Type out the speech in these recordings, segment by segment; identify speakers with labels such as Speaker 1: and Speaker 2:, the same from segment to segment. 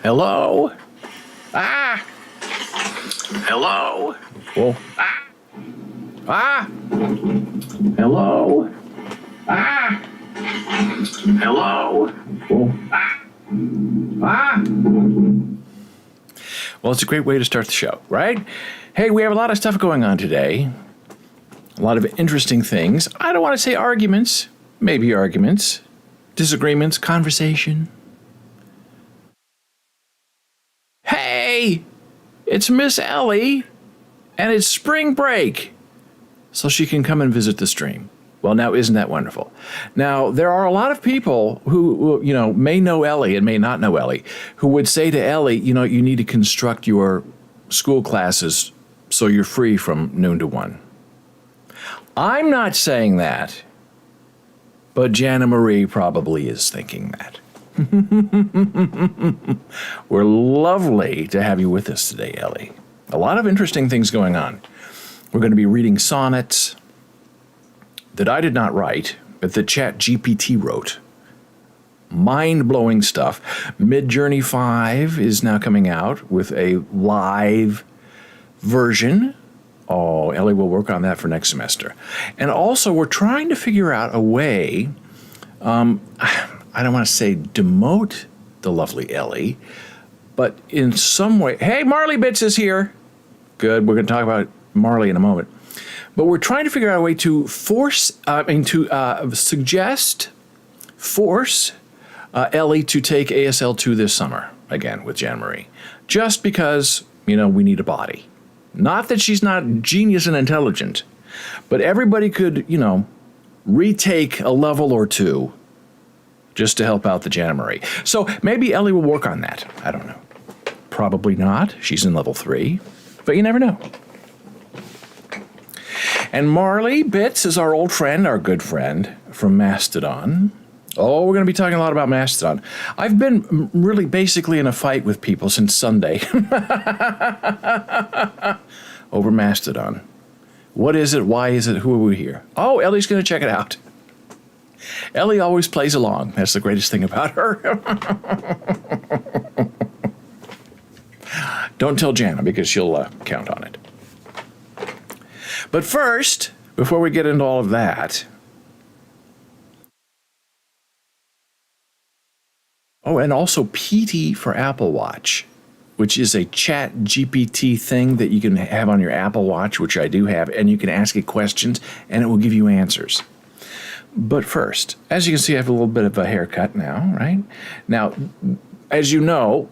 Speaker 1: Hello? Ah! Hello? Oh. Ah! Ah! Hello? Ah! Hello? Oh. Ah! Ah! Well, it's a great way to start the show, right? Hey, we have a lot of stuff going on today. A lot of interesting things. I don't want to say arguments. Maybe arguments. Disagreements. Conversation. Hey! It's Miss Ellie. And it's spring break. So she can come and visit the stream. Well, now, isn't that wonderful? Now, there are a lot of people who may know Ellie and may not know Ellie, who would say to Ellie, you need to construct your school classes so you're free from noon to 1. I'm not saying that, but Jana Marie probably is thinking that. We're lovely to have you with us today, Ellie. A lot of interesting things going on. We're going to be reading sonnets that I did not write, but that ChatGPT wrote. Mind-blowing stuff. Midjourney V5 is now coming out with a live version. Oh, Ellie will work on that for next semester. And also, we're trying to figure out a way, I don't want to say demote the lovely Ellie, but in some way, hey, Marley Bits is here. Good, we're going to talk about Marley in a moment. But we're trying to figure out a way to force Ellie to take ASL 2 this summer, again, with Jana Marie. Just because, we need a body. Not that she's not genius and intelligent, but everybody could, retake a level or two just to help out the Jana Marie. So maybe Ellie will work on that. I don't know. Probably not. She's in level 3, but you never know. And Marley Bits is our old friend, our good friend from Mastodon. Oh, we're going to be talking a lot about Mastodon. I've been really basically in a fight with people since Sunday over Mastodon. What is it? Why is it? Who are we here? Oh, Ellie's going to check it out. Ellie always plays along. That's the greatest thing about her. Don't tell Jana because she'll count on it. But first, before we get into all of that, oh, and also PT for Apple Watch, which is a ChatGPT thing that you can have on your Apple Watch, which I do have, and you can ask it questions, and it will give you answers. But first, as you can see, I have a little bit of a haircut now, right? Now, as you know,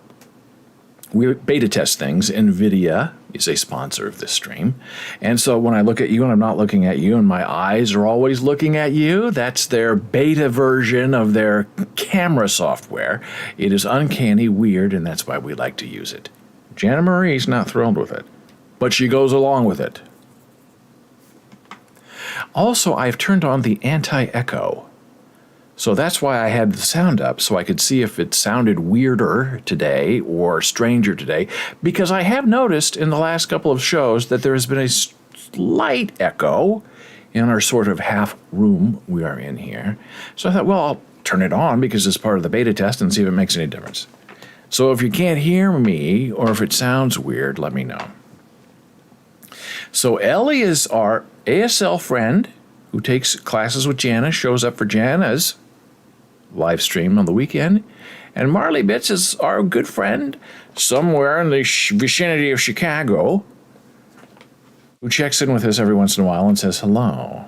Speaker 1: we beta test things. NVIDIA is a sponsor of this stream. And so when I look at you and I'm not looking at you and my eyes are always looking at you, that's their beta version of their camera software. It is uncanny, weird, and that's why we like to use it. Jana Marie's not thrilled with it, but she goes along with it. Also, I've turned on the anti-echo. So that's why I had the sound up, so I could see if it sounded weirder today or stranger today, because I have noticed in the last couple of shows that there has been a slight echo in our sort of half room we are in here. So I thought, well, I'll turn it on because it's part of the beta test and see if it makes any difference. So if you can't hear me or if it sounds weird, let me know. So Ellie is our ASL friend who takes classes with Jana, shows up for Jana's live stream on the weekend. And Marley Bits is our good friend somewhere in the vicinity of Chicago who checks in with us every once in a while and says hello.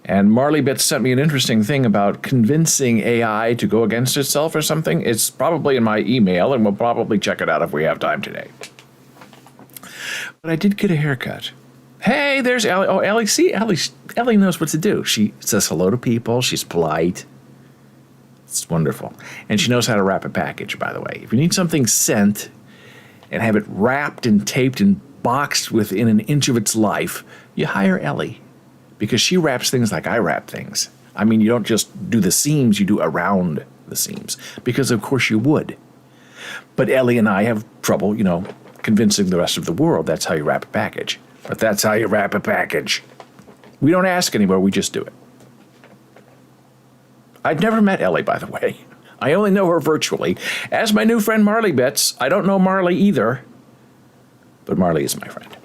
Speaker 1: And Marley Bits sent me an interesting thing about convincing AI to go against itself or something. It's probably in my email, and we'll probably check it out if we have time today. But I did get a haircut. Hey, there's Ellie. Oh, Ellie, see, Ellie knows what to do. She says hello to people. She's polite. It's wonderful. And she knows how to wrap a package, by the way. If you need something sent and have it wrapped and taped and boxed within an inch of its life, you hire Ellie. Because she wraps things like I wrap things. I mean, you don't just do the seams, you do around the seams. Because, of course, you would. But Ellie and I have trouble, convincing the rest of the world that's how you wrap a package. But that's how you wrap a package. We don't ask anywhere, we just do it. I've never met Ellie, by the way. I only know her virtually. As my new friend Marley bets, I don't know Marley either, but Marley is my friend.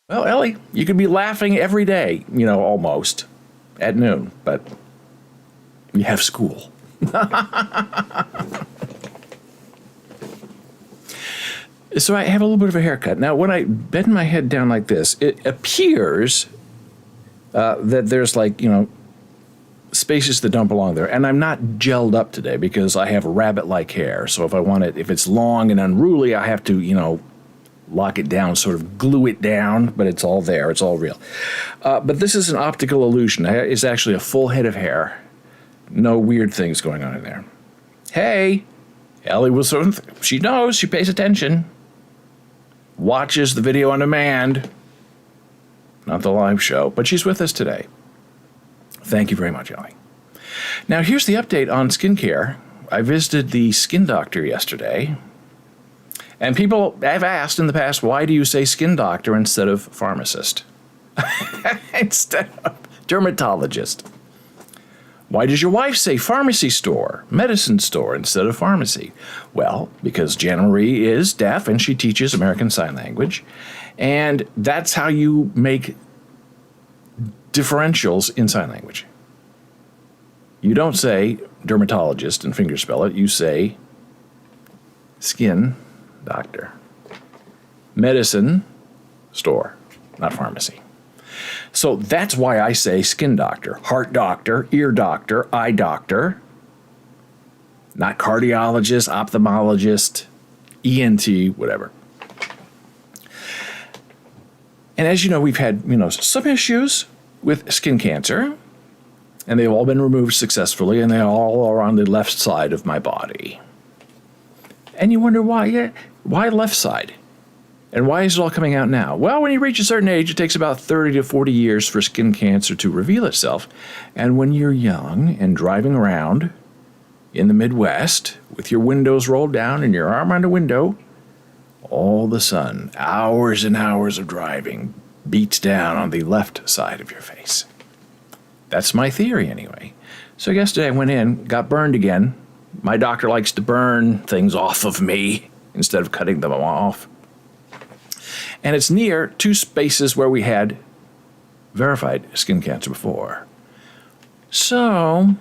Speaker 1: Well, Ellie, you could be laughing every day, almost, at noon, but you have school. So I have a little bit of a haircut. Now, when I bend my head down like this, it appears that there's spaces that don't belong there. And I'm not gelled up today because I have rabbit-like hair. So if it's long and unruly, I have to, lock it down, sort of glue it down, but it's all there. It's all real. But this is an optical illusion. It's actually a full head of hair. No weird things going on in there. Hey, Ellie was she knows, she pays attention. Watches the video on demand. Not the live show, but she's with us today. Thank you very much, Ellie. Now, here's the update on skincare. I visited the skin doctor yesterday, and people have asked in the past, why do you say skin doctor instead of pharmacist? Instead of dermatologist. Why does your wife say pharmacy store, medicine store, instead of pharmacy? Well, because Jana Marie is deaf and she teaches American Sign Language, and that's how you make differentials in sign language. You don't say dermatologist and fingerspell it, you say skin doctor. Medicine store, not pharmacy. So that's why I say skin doctor, heart doctor, ear doctor, eye doctor, not cardiologist, ophthalmologist, ENT, whatever. And as you know, we've had, some issues with skin cancer, and they've all been removed successfully, and they all are on the left side of my body. And you wonder why? Yeah, why left side? And why is it all coming out now? Well, when you reach a certain age, it takes about 30 to 40 years for skin cancer to reveal itself. And when you're young and driving around in the Midwest with your windows rolled down and your arm on the window, all of a sudden, hours and hours of driving beats down on the left side of your face. That's my theory anyway. So yesterday I went in, got burned again. My doctor likes to burn things off of me instead of cutting them off. And it's near two spaces where we had verified skin cancer before. So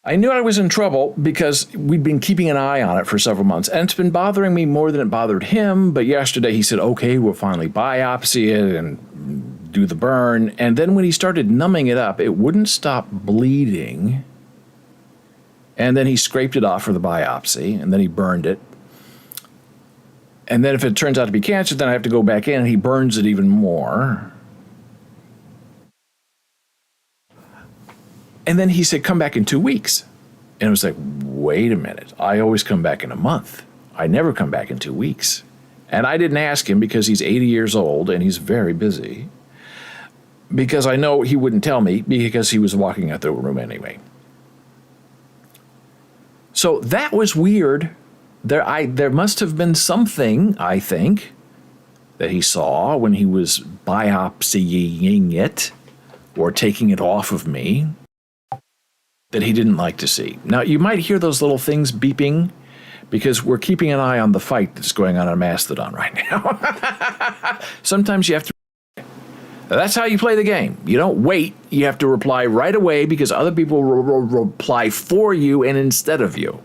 Speaker 1: I knew I was in trouble because we'd been keeping an eye on it for several months. And it's been bothering me more than it bothered him. But yesterday he said, okay, we'll finally biopsy it and do the burn. And then when he started numbing it up, it wouldn't stop bleeding. And then he scraped it off for the biopsy, and then he burned it. And then if it turns out to be cancer, then I have to go back in and he burns it even more. And then he said, come back in 2 weeks. And it was like, wait a minute. I always come back in a month. I never come back in 2 weeks. And I didn't ask him because he's 80 years old and he's very busy. Because I know he wouldn't tell me because he was walking out the room anyway. So that was weird. There must have been something, I think, that he saw when he was biopsying it or taking it off of me that he didn't like to see. Now, you might hear those little things beeping because we're keeping an eye on the fight that's going on Mastodon right now. Sometimes you have to. That's how you play the game. You don't wait. You have to reply right away because other people will reply for you and instead of you.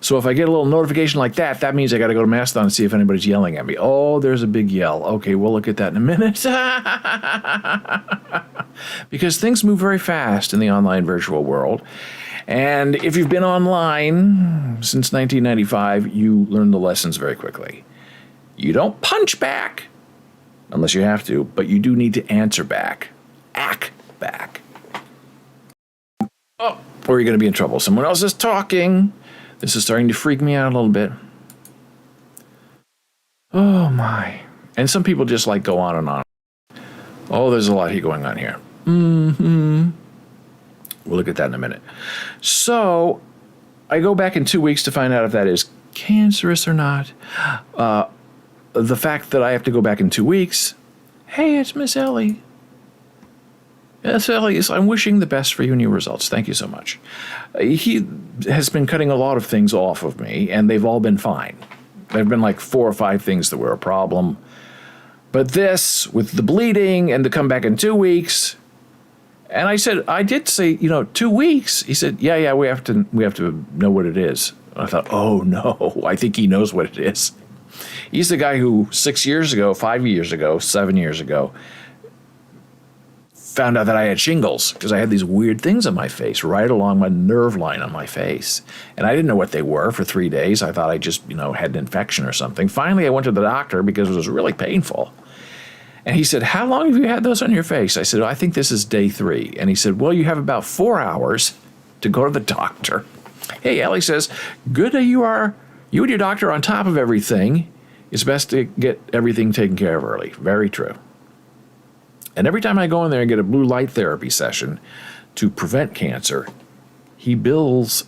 Speaker 1: So if I get a little notification like that, that means I got to go to Mastodon and see if anybody's yelling at me. Oh, there's a big yell. Okay, we'll look at that in a minute. Because things move very fast in the online virtual world. And if you've been online since 1995, you learn the lessons very quickly. You don't punch back, unless you have to, but you do need to answer back. Act back. Oh, or you're going to be in trouble. Someone else is talking. This is starting to freak me out a little bit. Oh, my. And some people just go on and on. Oh, there's a lot here going on here. We'll look at that in a minute. So I go back in 2 weeks to find out if that is cancerous or not. The fact that I have to go back in 2 weeks. Hey, it's Miss Ellie. Yes, Elias, I'm wishing the best for you and your results. Thank you so much. He has been cutting a lot of things off of me, and they've all been fine. There have been like 4 or 5 things that were a problem. But this, with the bleeding and to come back in 2 weeks, and I did say, 2 weeks. He said, yeah, we have to know what it is. And I thought, oh no, I think he knows what it is. He's the guy who 6 years ago, 5 years ago, 7 years ago, found out that I had shingles because I had these weird things on my face, right along my nerve line on my face. And I didn't know what they were for 3 days. I thought I just, had an infection or something. Finally, I went to the doctor because it was really painful. And he said, how long have you had those on your face? I said, I think this is day 3. And he said, well, you have about 4 hours to go to the doctor. Hey, Ellie says, good that you and your doctor on top of everything. It's best to get everything taken care of early. Very true. And every time I go in there and get a blue light therapy session to prevent cancer, he bills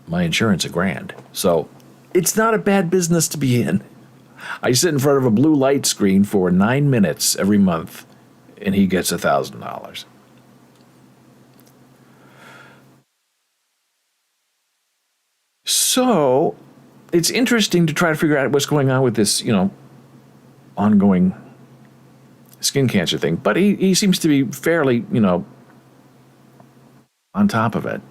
Speaker 1: my insurance $1,000. So it's not a bad business to be in. I sit in front of a blue light screen for 9 minutes every month, and he gets $1,000. So it's interesting to try to figure out what's going on with this, ongoing skin cancer thing. But he seems to be fairly, on top of it.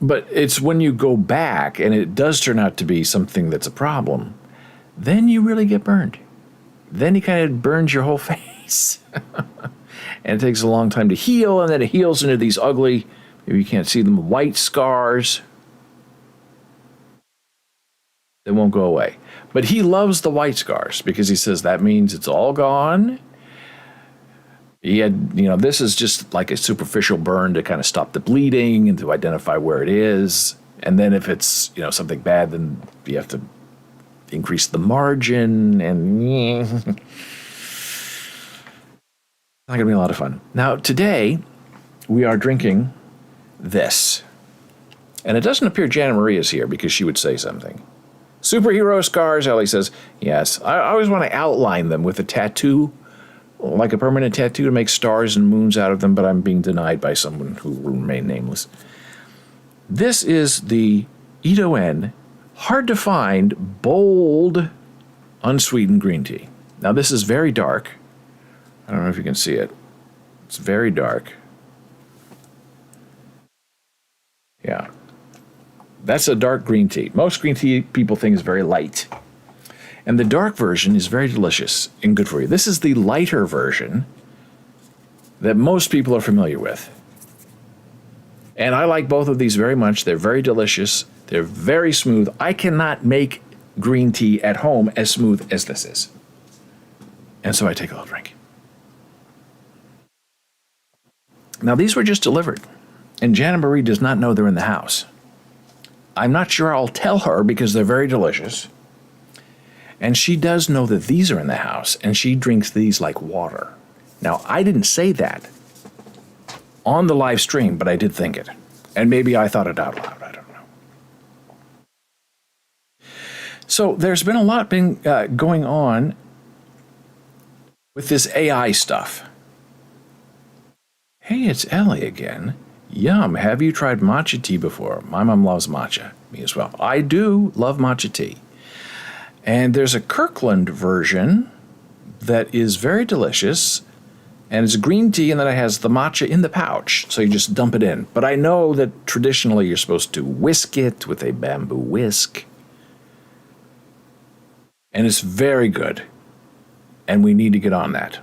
Speaker 1: But it's when you go back and it does turn out to be something that's a problem, then you really get burned. Then he kind of burns your whole face. And it takes a long time to heal, and then it heals into these ugly, maybe you can't see them, white scars. They won't go away. But he loves the white scars because he says that means it's all gone. He had, this is just like a superficial burn to kind of stop the bleeding and to identify where it is. And then if it's, something bad, then you have to increase the margin and not going to be a lot of fun. Now, today we are drinking this. And it doesn't appear Janet Marie is here because she would say something. Superhero scars, Ellie says. Yes, I always want to outline them with a tattoo, like a permanent tattoo to make stars and moons out of them, but I'm being denied by someone who will remain nameless. This is the Ito N, hard to find, bold, unsweetened green tea. Now this is very dark. I don't know if you can see it. It's very dark. Yeah. That's a dark green tea. Most green tea people think is very light. And the dark version is very delicious and good for you. This is the lighter version that most people are familiar with. And I like both of these very much. They're very delicious. They're very smooth. I cannot make green tea at home as smooth as this is. And so I take a little drink. Now these were just delivered. And Janet Marie does not know they're in the house. I'm not sure I'll tell her because they're very delicious. And she does know that these are in the house, and she drinks these like water. Now, I didn't say that on the live stream, but I did think it. And maybe I thought it out loud. I don't know. So there's been a lot going on with this AI stuff. Hey, it's Ellie again. Yum, have you tried matcha tea before? My mom loves matcha. Me as well. I do love matcha tea. And there's a Kirkland version that is very delicious. And it's green tea, and then it has the matcha in the pouch. So you just dump it in. But I know that traditionally you're supposed to whisk it with a bamboo whisk. And it's very good. And we need to get on that.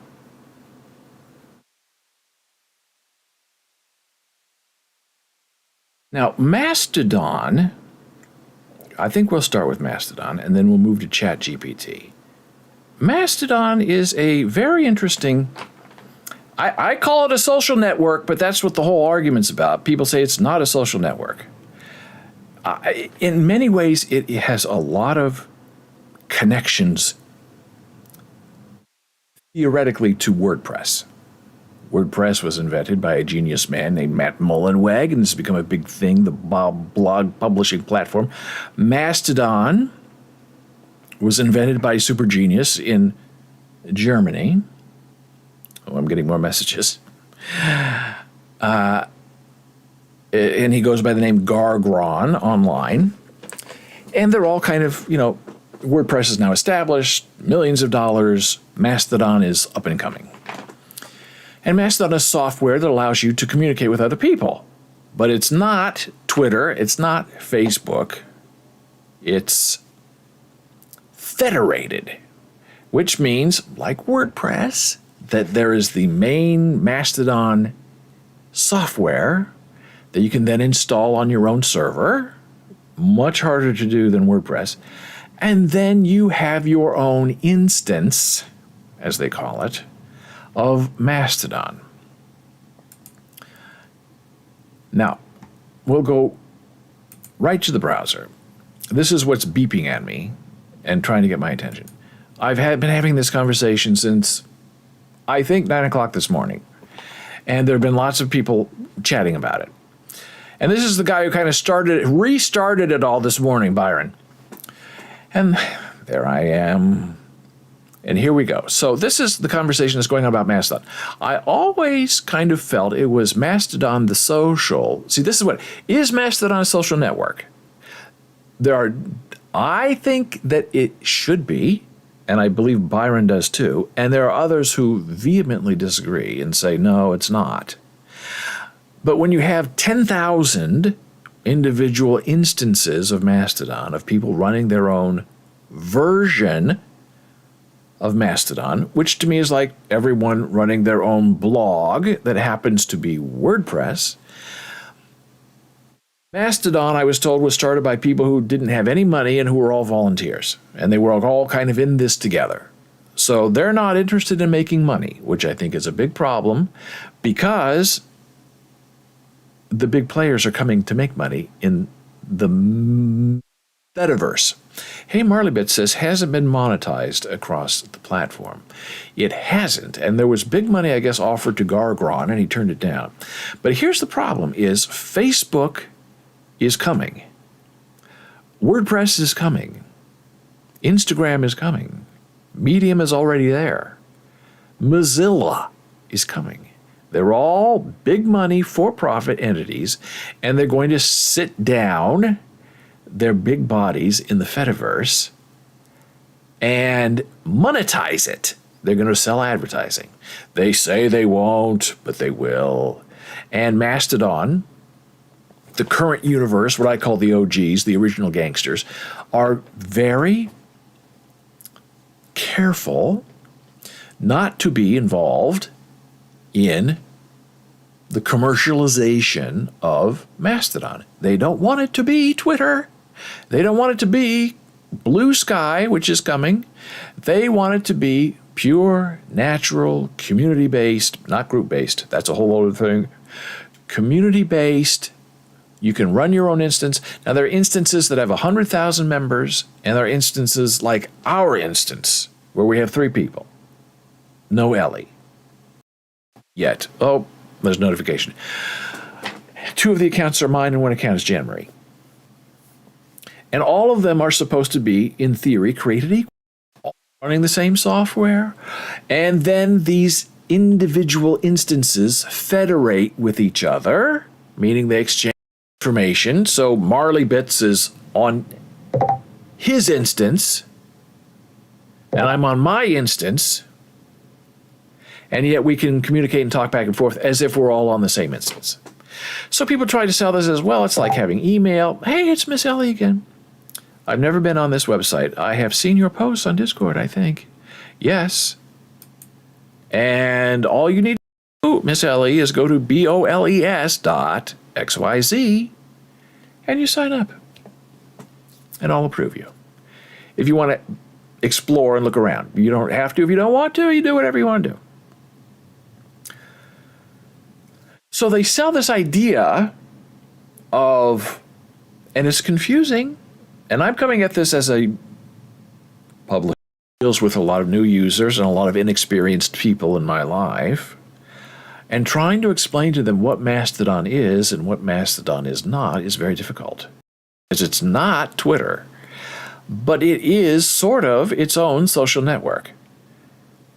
Speaker 1: Now, Mastodon, I think we'll start with Mastodon, and then we'll move to ChatGPT. Mastodon is a very interesting, I call it a social network, but that's what the whole argument's about. People say it's not a social network. In many ways, it has a lot of connections, theoretically, to WordPress. WordPress was invented by a genius man named Matt Mullenweg, and it's become a big thing, the blog publishing platform. Mastodon was invented by a super genius in Germany. Oh, I'm getting more messages. And he goes by the name Gargron online. And they're all kind of, WordPress is now established, millions of dollars. Mastodon is up and coming. And Mastodon is software that allows you to communicate with other people. But it's not Twitter, it's not Facebook, it's federated, which means, like WordPress, that there is the main Mastodon software that you can then install on your own server, much harder to do than WordPress, and then you have your own instance, as they call it, of Mastodon. Now, we'll go right to the browser. This is what's beeping at me and trying to get my attention. I've been having this conversation since, I think, 9 o'clock this morning. And there have been lots of people chatting about it. And this is the guy who kind of restarted it all this morning, Byron. And there I am. And here we go. So this is the conversation that's going on about Mastodon. I always kind of felt it was Mastodon the social. See, this is what is Mastodon a social network? I think that it should be, and I believe Byron does too, and there are others who vehemently disagree and say, no, it's not. But when you have 10,000 individual instances of Mastodon, of people running their own version of Mastodon, which to me is like everyone running their own blog that happens to be WordPress. Mastodon, I was told, was started by people who didn't have any money and who were all volunteers. And they were all kind of in this together. So they're not interested in making money, which I think is a big problem because the big players are coming to make money in the metaverse. Hey, Marleybit says, hasn't been monetized across the platform. It hasn't, and there was big money, I guess, offered to Gargron, and he turned it down. But here's the problem, is Facebook is coming. WordPress is coming. Instagram is coming. Medium is already there. Mozilla is coming. They're all big money, for-profit entities, and they're going to sit down their big bodies in the Fediverse and monetize it. They're going to sell advertising. They say they won't, but they will. And Mastodon, the current universe, what I call the OGs, the original gangsters, are very careful not to be involved in the commercialization of Mastodon. They don't want it to be Twitter. They don't want it to be Blue Sky, which is coming. They want it to be pure, natural, community-based, not group-based. That's a whole other thing. Community-based. You can run your own instance. Now, there are instances that have 100,000 members, and there are instances like our instance, where we have 3 people. No Ellie. Yet. Oh, there's notification. 2 of the accounts are mine, and 1 account is Jan Marie. And all of them are supposed to be, in theory, created equal, all running the same software. And then these individual instances federate with each other, meaning they exchange information. So Marleybits is on his instance, and I'm on my instance, and yet we can communicate and talk back and forth as if we're all on the same instance. So people try to sell this as well. It's like having email. Hey, it's Miss Ellie again. I've never been on this website. I have seen your posts on Discord, I think. Yes. And all you need to do, Miss Ellie, is go to boles.xyz and you sign up. And I'll approve you. If you want to explore and look around. You don't have to if you don't want to. You do whatever you want to do. So they sell this idea of, and it's confusing, and I'm coming at this as a publisher who deals with a lot of new users and a lot of inexperienced people in my life, and trying to explain to them what Mastodon is and what Mastodon is not is very difficult. Because it's not Twitter, but it is sort of its own social network.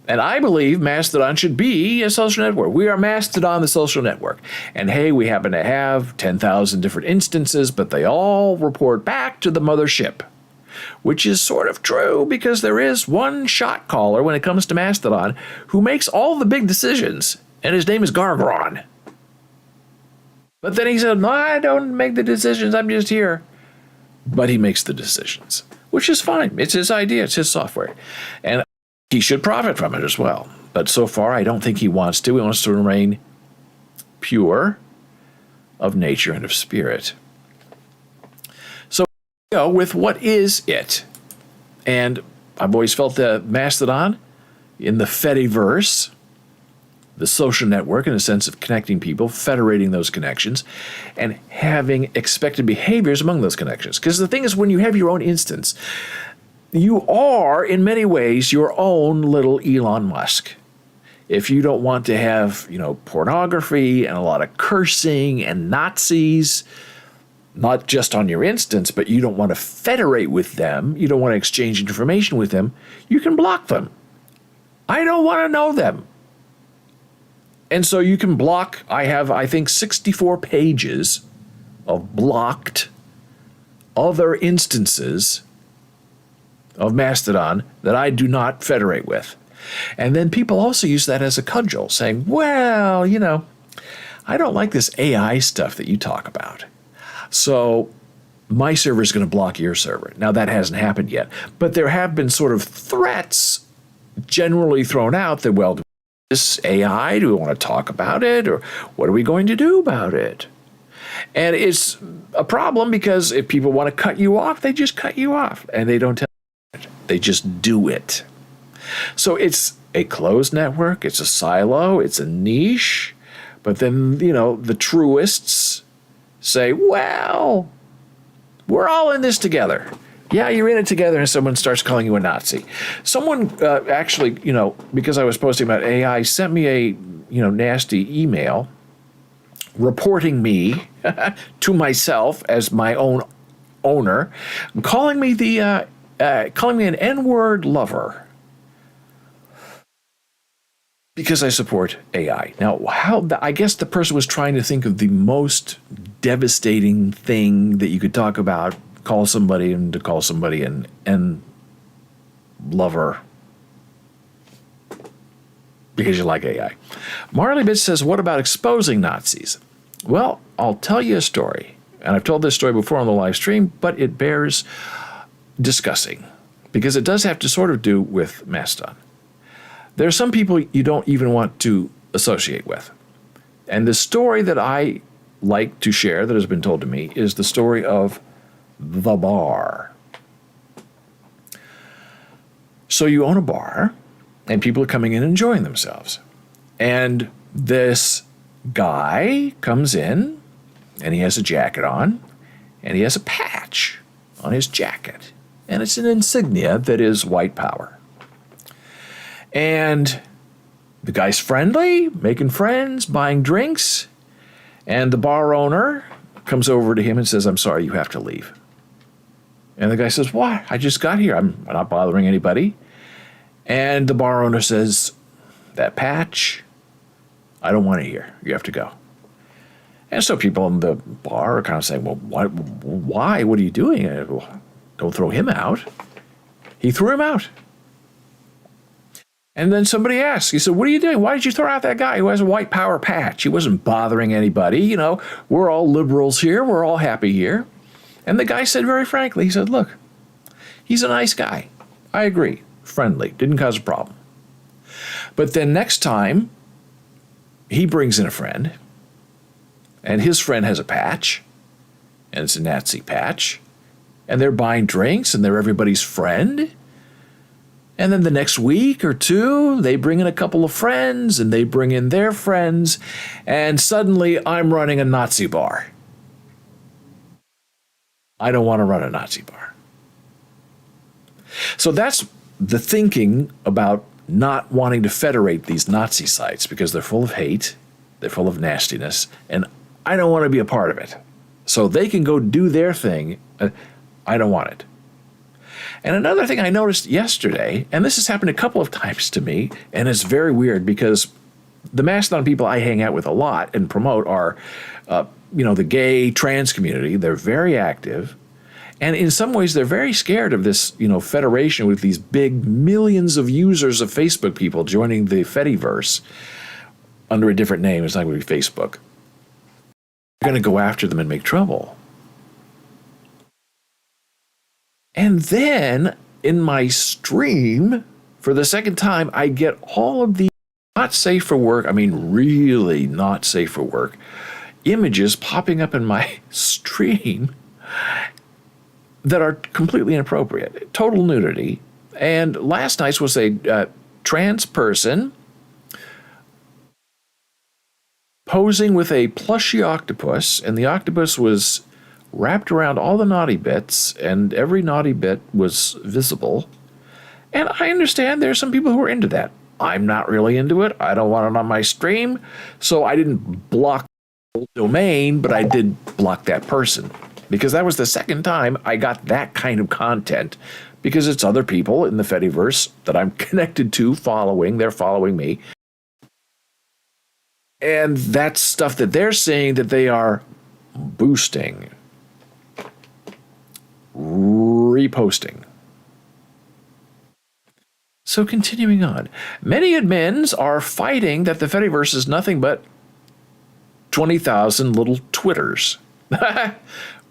Speaker 1: And I believe Mastodon should be a social network. We are Mastodon, the social network. And hey, we happen to have 10,000 different instances, but they all report back to the mothership. Which is sort of true because there is one shot caller when it comes to Mastodon who makes all the big decisions, and his name is Gargron. But then he said, no, I don't make the decisions, I'm just here. But he makes the decisions, which is fine. It's his idea, it's his software. And he should profit from it as well. But so far, I don't think he wants to. He wants to remain pure of nature and of spirit. So, with what is it? And I've always felt that Mastodon, in the Fediverse, the social network in a sense of connecting people, federating those connections, and having expected behaviors among those connections. Because the thing is, when you have your own instance, you are, in many ways, your own little Elon Musk. If you don't want to have, pornography and a lot of cursing and Nazis, not just on your instance, but you don't want to federate with them, you don't want to exchange information with them, you can block them. I don't want to know them. And so you can block, I have, I think, 64 pages of blocked other instances of Mastodon that I do not federate with. And then people also use that as a cudgel, saying, well, I don't like this AI stuff that you talk about. So my server is going to block your server. Now, that hasn't happened yet. But there have been sort of threats generally thrown out that, well, this AI, do we want to talk about it? Or what are we going to do about it? And it's a problem because if people want to cut you off, they just cut you off. And they don't tell you it. They just do it. So it's a closed network. It's a silo. It's a niche. But then, the truists say, well, we're all in this together. Yeah, you're in it together, and someone starts calling you a Nazi. Someone actually, because I was posting about AI, sent me a, nasty email reporting me to myself as my own owner, calling me an N-word lover because I support AI. Now, I guess the person was trying to think of the most devastating thing that you could talk about. Call somebody and to call somebody and lover because you like AI. Marley Bitch says, what about exposing Nazis? Well, I'll tell you a story. And I've told this story before on the live stream, but it bears discussing because it does have to sort of do with Mastodon. There are some people you don't even want to associate with. And the story that I like to share that has been told to me is the story of the bar. So you own a bar, and people are coming in and enjoying themselves. And this guy comes in, and he has a jacket on, and he has a patch on his jacket. And it's an insignia that is white power. And the guy's friendly, making friends, buying drinks, and the bar owner comes over to him and says, I'm sorry, you have to leave. And the guy says, what? I just got here. I'm not bothering anybody. And the bar owner says, that patch, I don't want it here. You have to go. And so people in the bar are kind of saying, well, why? What are you doing? Don't throw him out. He threw him out. And then somebody asks, he said, what are you doing? Why did you throw out that guy who has a white power patch? He wasn't bothering anybody. We're all liberals here. We're all happy here. And the guy said very frankly, he said, look, he's a nice guy. I agree. Friendly. Didn't cause a problem. But then next time, he brings in a friend, and his friend has a patch, and it's a Nazi patch, and they're buying drinks, and they're everybody's friend. And then the next week or two, they bring in a couple of friends, and they bring in their friends, and suddenly I'm running a Nazi bar. I don't want to run a Nazi bar. So that's the thinking about not wanting to federate these Nazi sites because they're full of hate, they're full of nastiness, and I don't want to be a part of it. So they can go do their thing. I don't want it. And another thing I noticed yesterday, and this has happened a couple of times to me, and it's very weird because the Mastodon people I hang out with a lot and promote are, the gay trans community. They're very active. And in some ways, they're very scared of this, federation with these big millions of users of Facebook people joining the Fediverse under a different name. It's not going to be Facebook. They're going to go after them and make trouble. And then in my stream, for the second time, I get all of the not safe for work, really not safe for work, images popping up in my stream that are completely inappropriate. Total nudity. And last night's was a trans person posing with a plushy octopus, and the octopus was wrapped around all the naughty bits, and every naughty bit was visible. And I understand there's some people who are into that. I'm not really into it. I don't want it on my stream, so I didn't block the domain, but I did block that person. Because that was the second time I got that kind of content, because it's other people in the Fediverse that I'm connected to following. They're following me. And that's stuff that they're saying that they are boosting, reposting. So continuing on, many admins are fighting that the Fediverse is nothing but 20,000 little Twitters,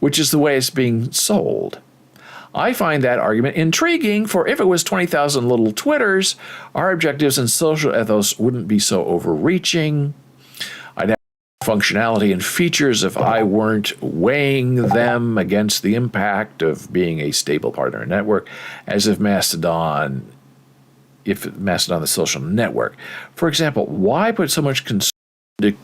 Speaker 1: which is the way it's being sold. I find that argument intriguing, for if it was 20,000 little Twitters, our objectives and social ethos wouldn't be so overreaching. I'd have functionality and features if I weren't weighing them against the impact of being a stable partner network, as if Mastodon, the social network. For example, why put so much concern to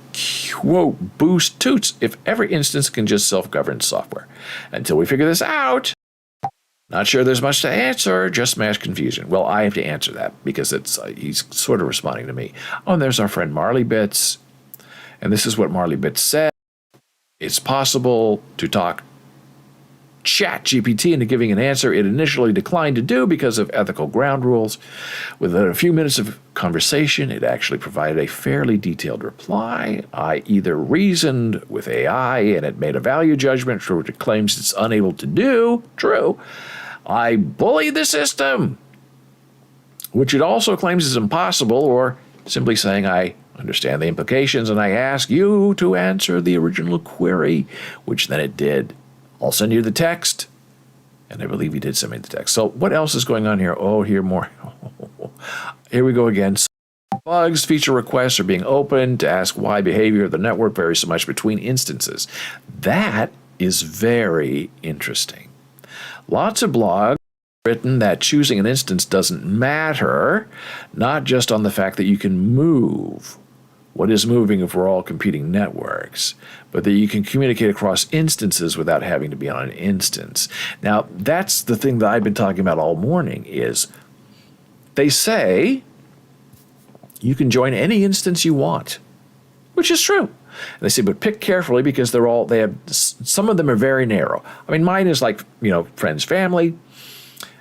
Speaker 1: quote boost toots if every instance can just self-govern software? Until we figure this out, not sure there's much to answer, just mass confusion. Well, I have to answer that because he's sort of responding to me. Oh, and there's our friend Marley Bits. And this is what Marley Bits said. It's possible to talk ChatGPT into giving an answer it initially declined to do because of ethical ground rules. Within a few minutes of conversation, it actually provided a fairly detailed reply. I either reasoned with AI and it made a value judgment for what it claims it's unable to do. True. I bullied the system, which it also claims is impossible, or simply saying I understand the implications and I ask you to answer the original query, which then it did. I'll send you the text. And I believe he did send me the text. So what else is going on here? Oh, here more. Here we go again. Bugs, feature requests are being opened to ask why behavior of the network varies so much between instances. That is very interesting. Lots of blogs written that choosing an instance doesn't matter, not just on the fact that you can move what is moving if we're all competing networks, but that you can communicate across instances without having to be on an instance. Now, that's the thing that I've been talking about all morning is they say you can join any instance you want, which is true. And they say, but pick carefully because some of them are very narrow. Mine is like, friends, family.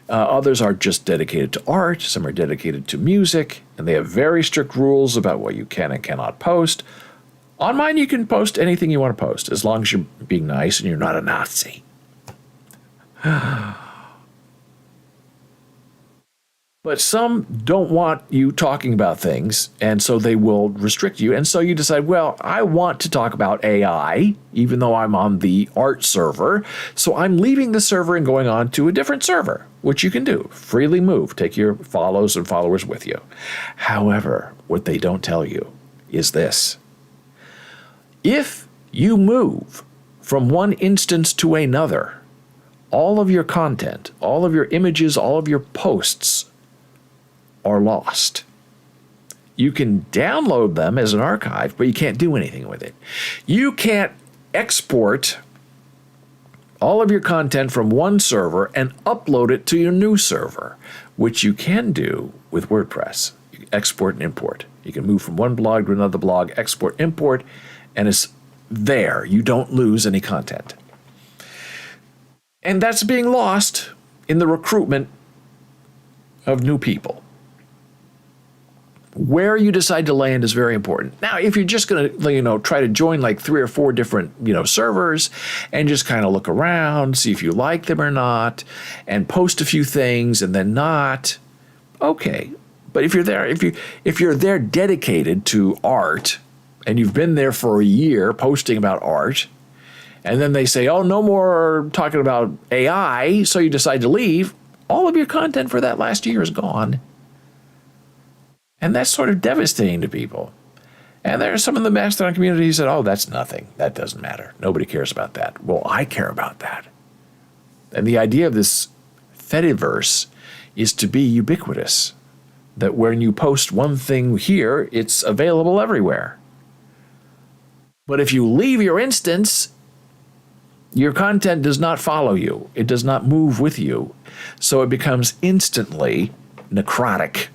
Speaker 1: Others are just dedicated to art. Some are dedicated to music, and they have very strict rules about what you can and cannot post. On mine, you can post anything you want to post, as long as you're being nice and you're not a Nazi. But some don't want you talking about things, and so they will restrict you. And so you decide, well, I want to talk about AI, even though I'm on the art server. So I'm leaving the server and going on to a different server, which you can do. Freely move. Take your follows and followers with you. However, what they don't tell you is this. If you move from one instance to another, all of your content, all of your images, all of your posts are lost. You can download them as an archive, but you can't do anything with it. You can't export all of your content from one server and upload it to your new server, which you can do with WordPress. You can export and import. You can move from one blog to another blog, export, import, and it's there. You don't lose any content. And that's being lost in the recruitment of new people. Where you decide to land is very important. Now, if you're just going to, try to join like 3 or 4 different, servers and just kind of look around, see if you like them or not, and post a few things and then not, okay. But if you're there dedicated to art and you've been there for a year posting about art, and then they say, oh, no more talking about AI, so you decide to leave, all of your content for that last year is gone. And that's sort of devastating to people. And there are some of the Mastodon communities that, oh, that's nothing. That doesn't matter. Nobody cares about that. Well, I care about that. And the idea of this Fediverse is to be ubiquitous. That when you post one thing here, it's available everywhere. But if you leave your instance, your content does not follow you. It does not move with you. So it becomes instantly necrotic.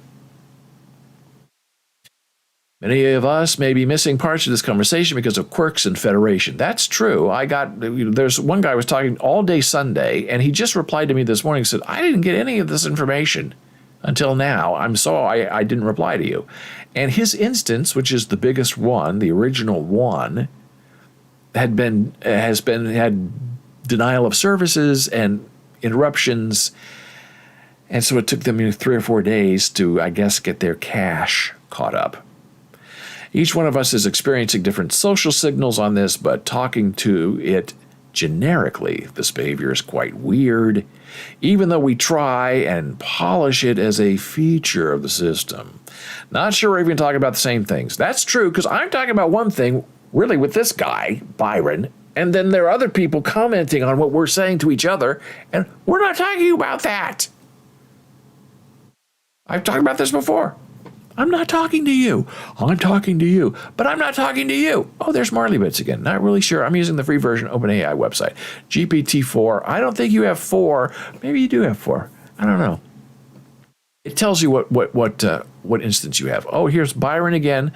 Speaker 1: Many of us may be missing parts of this conversation because of quirks in Federation. That's true. There's one guy was talking all day Sunday, and he just replied to me this morning and said, I didn't get any of this information until now. I'm sorry I didn't reply to you. And his instance, which is the biggest one, the original one, had denial of services and interruptions. And so it took them 3 or 4 days to, I guess, get their cache caught up. Each one of us is experiencing different social signals on this, but talking to it generically, this behavior is quite weird, even though we try and polish it as a feature of the system. Not sure we're even talking about the same things. That's true, because I'm talking about one thing, really, with this guy, Byron, and then there are other people commenting on what we're saying to each other, and we're not talking about that. I've talked about this before. I'm not talking to you. I'm talking to you. But I'm not talking to you. Oh, there's Marley Bits again. Not really sure. I'm using the free version OpenAI website. GPT-4. I don't think you have 4. Maybe you do have 4. I don't know. It tells you what instance you have. Oh, here's Byron again.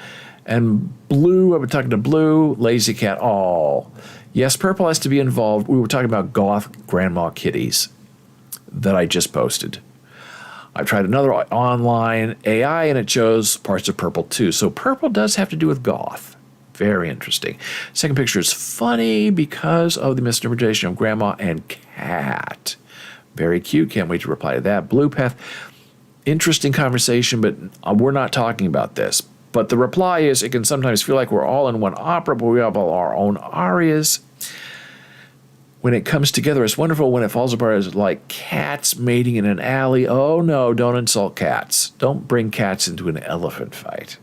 Speaker 1: And Blue, I've been talking to Blue. Lazy Cat. Oh, yes, Purple has to be involved. We were talking about goth grandma kitties that I just posted. I've tried another online AI, and it shows parts of Purple too. So Purple does have to do with goth. Very interesting. Second picture is funny because of the misinterpretation of grandma and cat. Very cute. Can't wait to reply to that. Blue Path. Interesting conversation, but we're not talking about this. But the reply is, it can sometimes feel like we're all in one opera, but we have all our own arias. When it comes together, it's wonderful. When it falls apart, it's like cats mating in an alley. Oh no, don't insult cats. Don't bring cats into an elephant fight.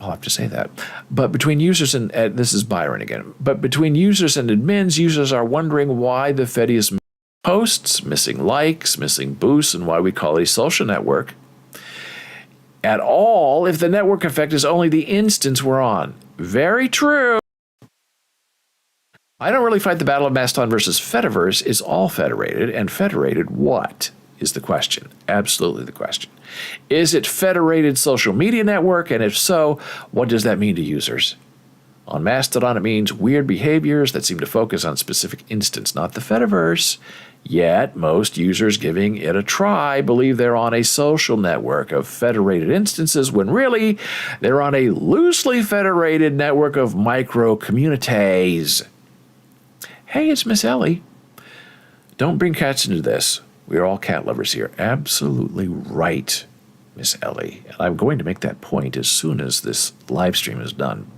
Speaker 1: I'll have to say that. But between users and, this is Byron again, but between users and admins, users are wondering why the Fedi is missing posts, missing likes, missing boosts, and why we call it a social network at all if the network effect is only the instance we're on. Very true. I don't really fight the battle of Mastodon versus Fediverse. It's all federated, and federated what is the question? Absolutely the question. Is it federated social media network? And if so, what does that mean to users? On Mastodon, it means weird behaviors that seem to focus on specific instance, not the Fediverse. Yet, most users giving it a try believe they're on a social network of federated instances when really they're on a loosely federated network of micro-communities. Hey, it's Miss Ellie. Don't bring cats into this. We are all cat lovers here. Absolutely right, Miss Ellie. And I'm going to make that point as soon as this live stream is done.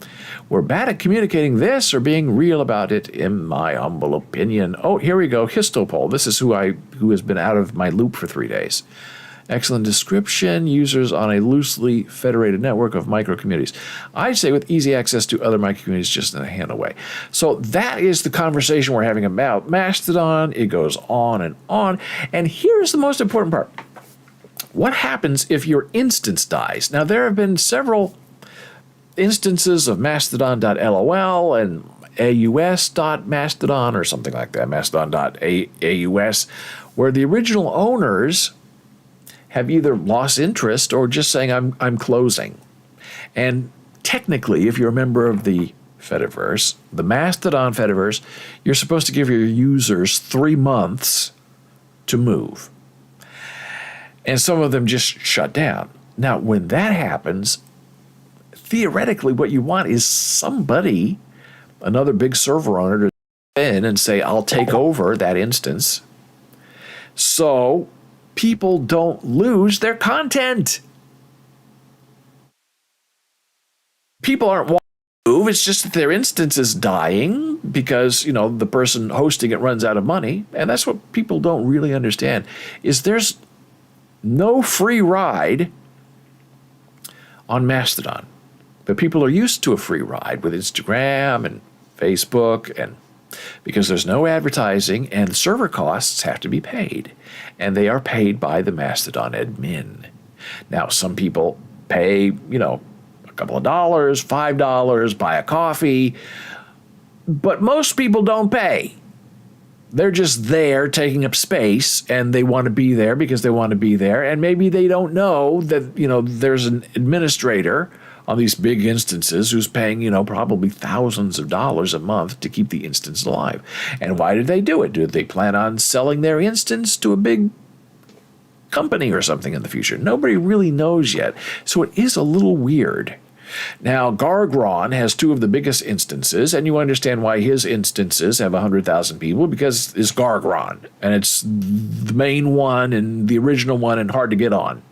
Speaker 1: We're bad at communicating this or being real about it, in my humble opinion. Oh, here we go. Histopole. This is who has been out of my loop for 3 days. Excellent description. Users on a loosely federated network of micro-communities. I'd say with easy access to other micro-communities just in a hand away. So that is the conversation we're having about Mastodon. It goes on and on. And here's the most important part. What happens if your instance dies? Now, there have been several instances of Mastodon.lol and aus.mastodon or something like that, Mastodon.aus, where the original owners have either lost interest or just saying, I'm closing. And technically, if you're a member of the Fediverse, the Mastodon Fediverse, you're supposed to give your users 3 months to move. And some of them just shut down. Now, when that happens, theoretically, what you want is somebody, another big server owner, to step in and say, I'll take over that instance, so people don't lose their content. People aren't wanting to move. It's just that their instance is dying because, the person hosting it runs out of money. And that's what people don't really understand, is there's no free ride on Mastodon. But people are used to a free ride with Instagram and Facebook, and because there's no advertising and server costs have to be paid. And they are paid by the Mastodon admin. Now, some people pay, a couple of dollars, $5, buy a coffee, but most people don't pay. They're just there taking up space, and they want to be there because they want to be there. And maybe they don't know that, there's an administrator on these big instances who's paying, probably thousands of dollars a month to keep the instance alive. And why did they do it? Did they plan on selling their instance to a big company or something in the future? Nobody really knows yet. So it is a little weird. Now, Gargron has two of the biggest instances, and you understand why his instances have 100,000 people, because it's Gargron, and it's the main one and the original one and hard to get on.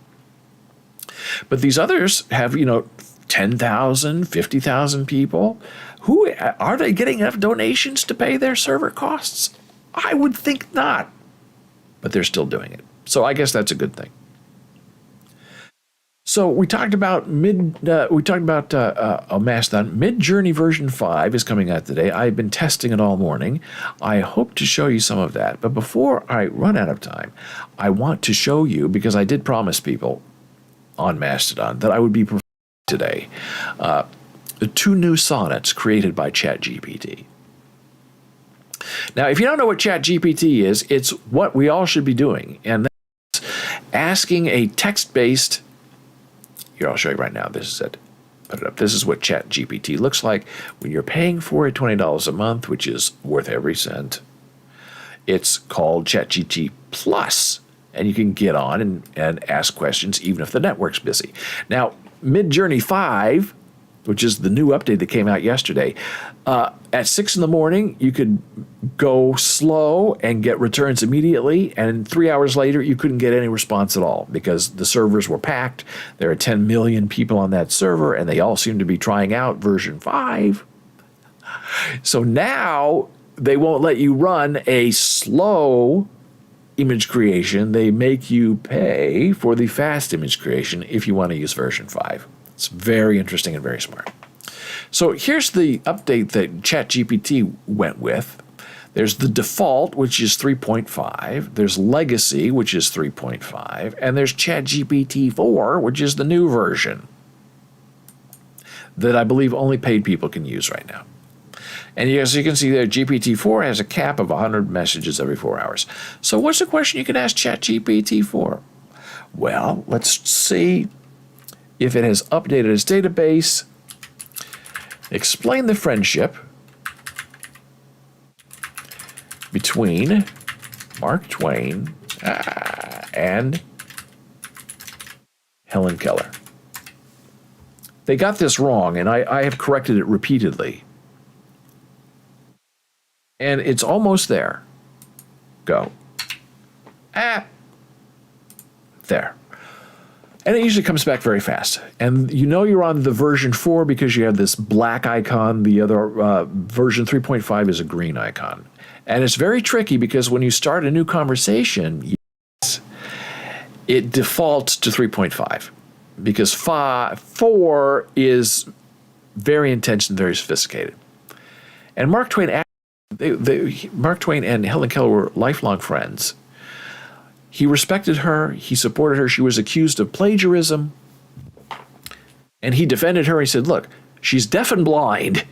Speaker 1: But these others have, 10,000, 50,000 people. Who are they getting enough donations to pay their server costs? I would think not, but they're still doing it. So I guess that's a good thing. So we talked about Mastodon. Midjourney version 5 is coming out today. I've been testing it all morning. I hope to show you some of that. But before I run out of time, I want to show you, because I did promise people on Mastodon that I would be today, the two new sonnets created by ChatGPT. Now, if you don't know what ChatGPT is, it's what we all should be doing, and that's asking a text-based. Here, I'll show you right now. This is it. Put it up. This is what ChatGPT looks like when you're paying for it $20 a month, which is worth every cent. It's called ChatGPT Plus, and you can get on and ask questions even if the network's busy. Now, Midjourney 5, which is the new update that came out yesterday, at 6 in the morning, you could go slow and get returns immediately, and 3 hours later, you couldn't get any response at all because the servers were packed. There are 10 million people on that server, and they all seem to be trying out version 5. So now they won't let you run a slow image creation. They make you pay for the fast image creation if you want to use version 5. It's very interesting and very smart. So here's the update that ChatGPT went with. There's the default, which is 3.5. There's legacy, which is 3.5. And there's ChatGPT 4, which is the new version that I believe only paid people can use right now. And as you can see there, GPT-4 has a cap of 100 messages every 4 hours. So what's the question you can ask ChatGPT for? Well, let's see if it has updated its database. Explain the friendship between Mark Twain and Helen Keller. They got this wrong, and I have corrected it repeatedly. And it's almost there. Go. There. And it usually comes back very fast. And you know you're on the version 4 because you have this black icon. The other version 3.5 is a green icon. And it's very tricky because when you start a new conversation, it defaults to 3.5 because 4 is very intense and very sophisticated. And Mark Twain and Helen Keller were lifelong friends. He respected her. He supported her. She was accused of plagiarism. And he defended her. He said, look, she's deaf and blind.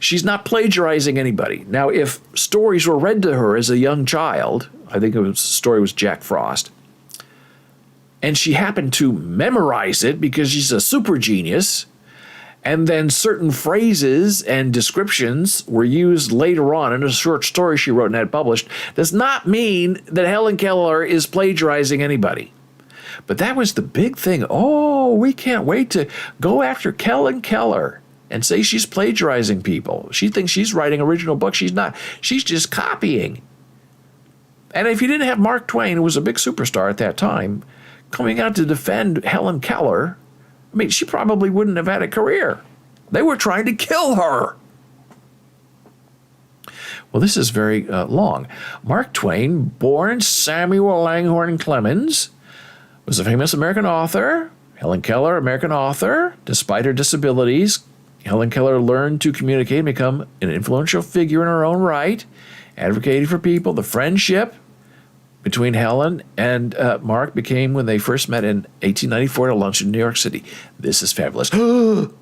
Speaker 1: She's not plagiarizing anybody. Now, if stories were read to her as a young child, I think the story was Jack Frost, and she happened to memorize it because she's a super genius, and then certain phrases and descriptions were used later on in a short story she wrote and had published, does not mean that Helen Keller is plagiarizing anybody. But that was the big thing. Oh, we can't wait to go after Helen Keller and say she's plagiarizing people. She thinks she's writing original books. She's not. She's just copying. And if you didn't have Mark Twain, who was a big superstar at that time, coming out to defend Helen Keller, I mean, she probably wouldn't have had a career. They were trying to kill her. Well, this is very long. Mark Twain, born Samuel Langhorne Clemens, was a famous American author. Helen Keller, American author. Despite her disabilities, Helen Keller learned to communicate and become an influential figure in her own right, advocating for people. The friendship between Helen and Mark became when they first met in 1894 at a lunch in New York City. This is fabulous. The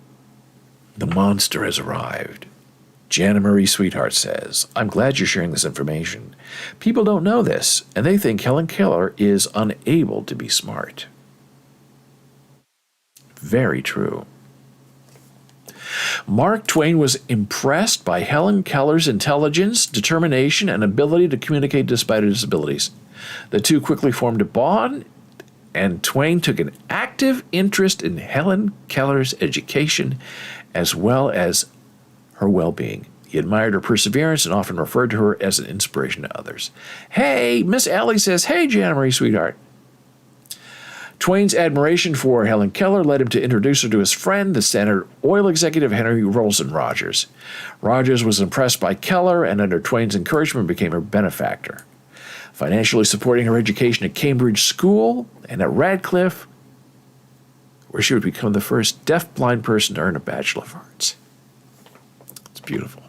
Speaker 1: monster has arrived. Jana Marie Sweetheart says, I'm glad you're sharing this information. People don't know this, and they think Helen Keller is unable to be smart. Very true. Mark Twain was impressed by Helen Keller's intelligence, determination, and ability to communicate despite her disabilities. The two quickly formed a bond, and Twain took an active interest in Helen Keller's education as well as her well-being. He admired her perseverance and often referred to her as an inspiration to others. Hey, Miss Allie says, hey, Jana Marie, sweetheart. Twain's admiration for Helen Keller led him to introduce her to his friend, the Standard Oil executive Henry Rolleston Rogers. Rogers was impressed by Keller and under Twain's encouragement became her benefactor, financially supporting her education at Cambridge School and at Radcliffe, where she would become the first deaf-blind person to earn a Bachelor of Arts. It's beautiful.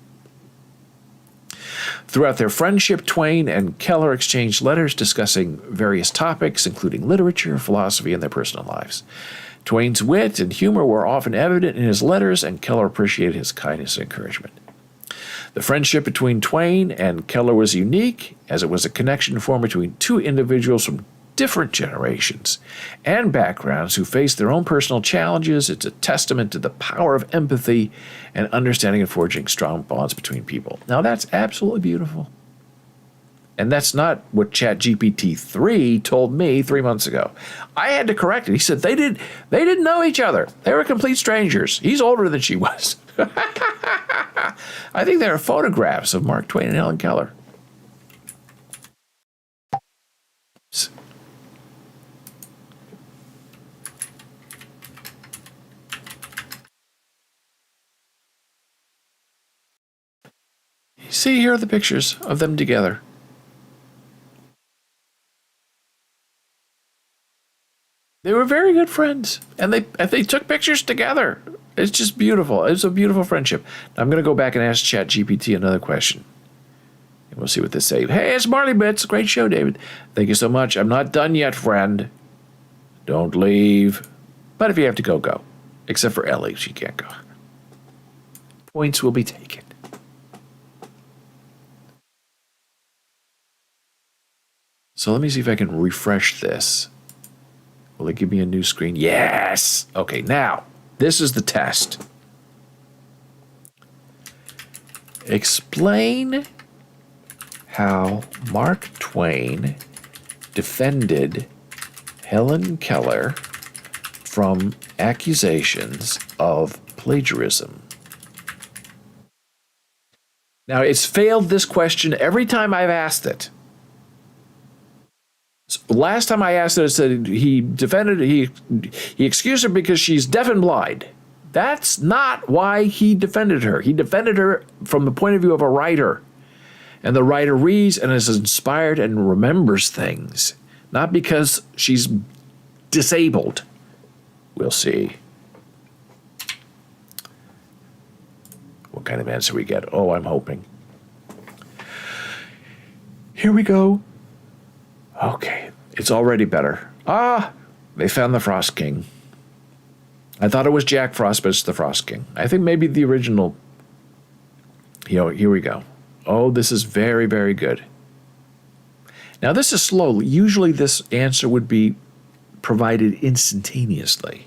Speaker 1: Throughout their friendship, Twain and Keller exchanged letters discussing various topics, including literature, philosophy, and their personal lives. Twain's wit and humor were often evident in his letters, and Keller appreciated his kindness and encouragement. The friendship between Twain and Keller was unique, as it was a connection formed between two individuals from different generations and backgrounds who faced their own personal challenges. It's a testament to the power of empathy and understanding and forging strong bonds between people. Now, that's absolutely beautiful. And that's not what ChatGPT 3 told me 3 months ago. I had to correct it. He said they didn't know each other. They were complete strangers. He's older than she was. I think there are photographs of Mark Twain and Helen Keller. See, here are the pictures of them together. They were very good friends, and they took pictures together. It's just beautiful. It's a beautiful friendship. Now, I'm going to go back and ask ChatGPT another question, and we'll see what they say. Hey, it's Marley Bits. Great show, David. Thank you so much. I'm not done yet, friend. Don't leave. But if you have to go, go. Except for Ellie, she can't go. Points will be taken. So let me see if I can refresh this. Will it give me a new screen? Yes! Okay, now, this is the test. Explain how Mark Twain defended Helen Keller from accusations of plagiarism. Now, it's failed this question every time I've asked it. Last time I asked it said he excused her because she's deaf and blind. That's not why he defended her. He defended her from the point of view of a writer. And the writer reads and is inspired and remembers things, not because she's disabled. We'll see what kind of answer we get. Oh, I'm hoping. Here we go. Okay, it's already better. They found the Frost King. I thought it was Jack Frost, but it's the Frost King. I think maybe the original. Here we go. Oh, this is very, very good. Now, this is slow. Usually this answer would be provided instantaneously.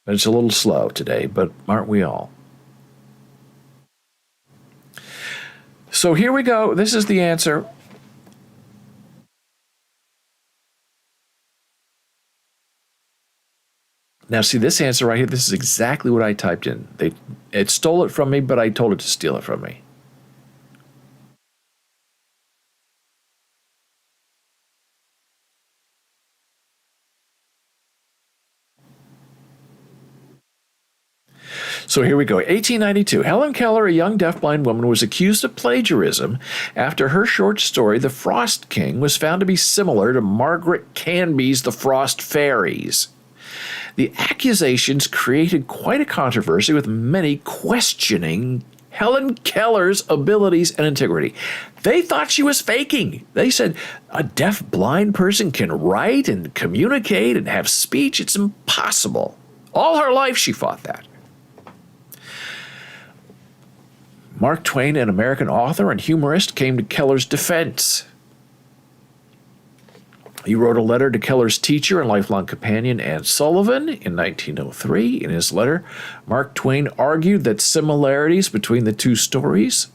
Speaker 1: It's a little slow today, but aren't we all? So here we go. This is the answer. Now, see this answer right here? This is exactly what I typed in. It stole it from me, but I told it to steal it from me. So here we go. 1892. Helen Keller, a young deafblind woman, was accused of plagiarism after her short story, The Frost King, was found to be similar to Margaret Canby's The Frost Fairies. The accusations created quite a controversy, with many questioning Helen Keller's abilities and integrity. They thought she was faking. They said, a deaf-blind person can write and communicate and have speech. It's impossible. All her life she fought that. Mark Twain, an American author and humorist, came to Keller's defense. He wrote a letter to Keller's teacher and lifelong companion, Anne Sullivan, in 1903. In his letter, Mark Twain argued that similarities between the two stories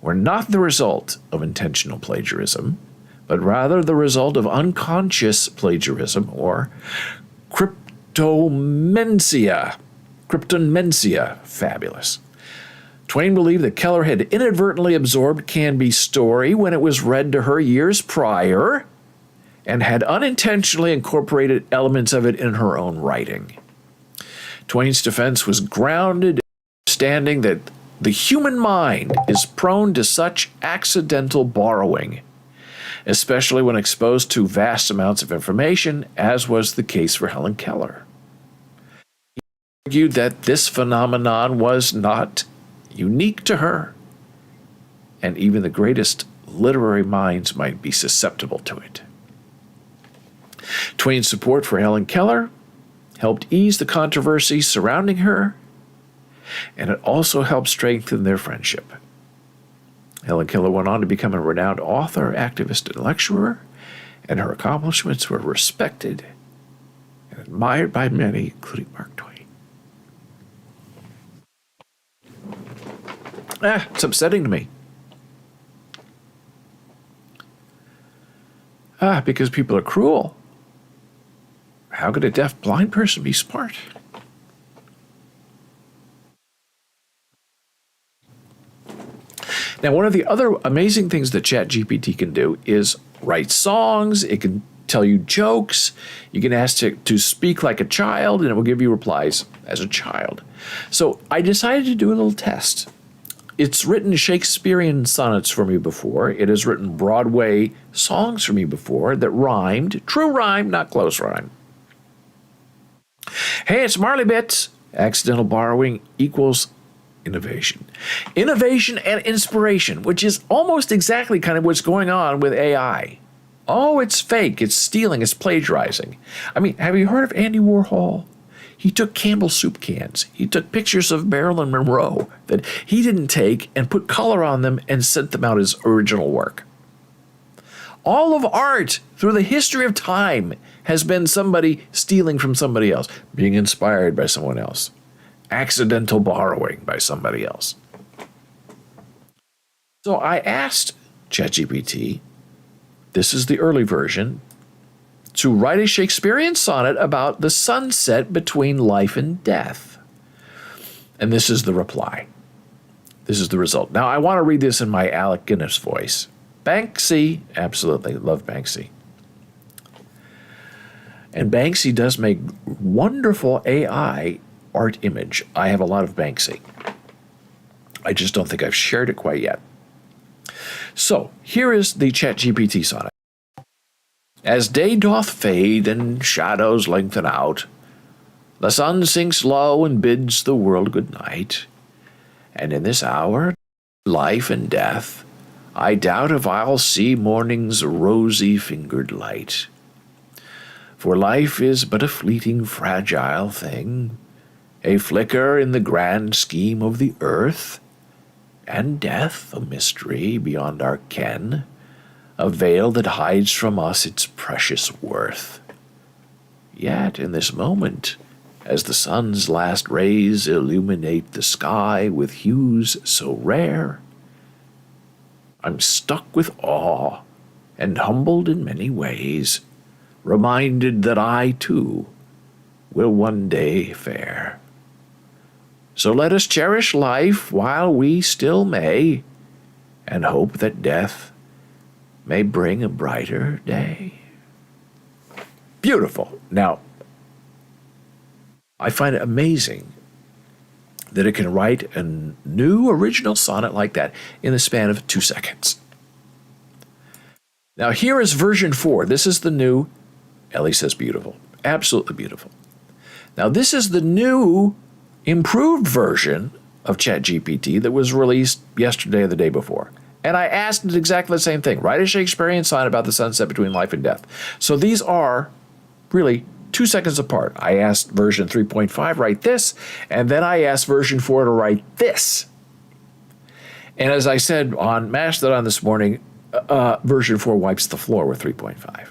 Speaker 1: were not the result of intentional plagiarism, but rather the result of unconscious plagiarism, or cryptomensia. Cryptomensia. Fabulous. Twain believed that Keller had inadvertently absorbed Canby's story when it was read to her years prior, and had unintentionally incorporated elements of it in her own writing. Twain's defense was grounded in understanding that the human mind is prone to such accidental borrowing, especially when exposed to vast amounts of information, as was the case for Helen Keller. He argued that this phenomenon was not unique to her, and even the greatest literary minds might be susceptible to it. Twain's support for Helen Keller helped ease the controversy surrounding her, and it also helped strengthen their friendship. Helen Keller went on to become a renowned author, activist, and lecturer, and her accomplishments were respected and admired by many, including Mark Twain. It's upsetting to me. Because people are cruel. How could a deaf-blind person be smart? Now, one of the other amazing things that ChatGPT can do is write songs. It can tell you jokes. You can ask it to speak like a child, and it will give you replies as a child. So I decided to do a little test. It's written Shakespearean sonnets for me before. It has written Broadway songs for me before that rhymed. True rhyme, not close rhyme. Hey, it's Marley Bits. Accidental borrowing equals innovation. Innovation and inspiration, which is almost exactly kind of what's going on with AI. Oh, it's fake. It's stealing. It's plagiarizing. I mean, have you heard of Andy Warhol? He took Campbell soup cans. He took pictures of Marilyn Monroe that he didn't take and put color on them and sent them out as original work. All of art through the history of time has been somebody stealing from somebody else, being inspired by someone else, accidental borrowing by somebody else. So I asked ChatGPT, this is the early version, to write a Shakespearean sonnet about the sunset between life and death. And this is the reply. This is the result. Now, I want to read this in my Alec Guinness voice. Banksy, absolutely, love Banksy. And Banksy does make wonderful AI art image. I have a lot of Banksy. I just don't think I've shared it quite yet. So, here is the ChatGPT sonnet. As day doth fade and shadows lengthen out, the sun sinks low and bids the world good night. And in this hour, life and death, I doubt if I'll see morning's rosy-fingered light. For life is but a fleeting, fragile thing, a flicker in the grand scheme of the earth, and death a mystery beyond our ken, a veil that hides from us its precious worth. Yet in this moment as the sun's last rays illuminate the sky with hues so rare. I'm struck with awe and humbled in many ways, reminded that I, too, will one day fare. So let us cherish life while we still may, and hope that death may bring a brighter day. Beautiful. Now, I find it amazing that it can write a new original sonnet like that in the span of 2 seconds. Now, here is version 4. This is the new, Ellie says beautiful, absolutely beautiful. Now, this is the new improved version of ChatGPT that was released yesterday or the day before. And I asked it exactly the same thing. Write a Shakespearean sonnet about the sunset between life and death. So these are really 2 seconds apart. I asked version 3.5, write this, and then I asked version 4 to write this. And as I said on Mastodon this morning, version 4 wipes the floor with 3.5.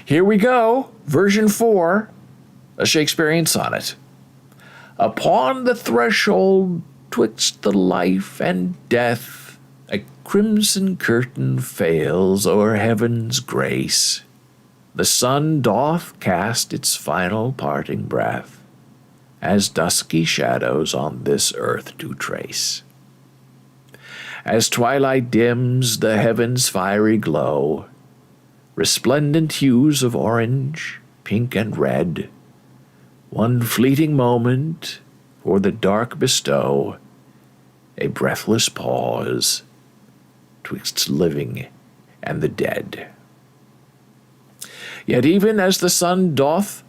Speaker 1: Here we go, version 4, a Shakespearean sonnet. Upon the threshold twixt the life and death, a crimson curtain fails o'er heaven's grace. The sun doth cast its final parting breath, as dusky shadows on this earth do trace. As twilight dims the heaven's fiery glow, resplendent hues of orange, pink, and red, one fleeting moment for the dark bestow, a breathless pause twixt living and the dead. Yet even as the sun doth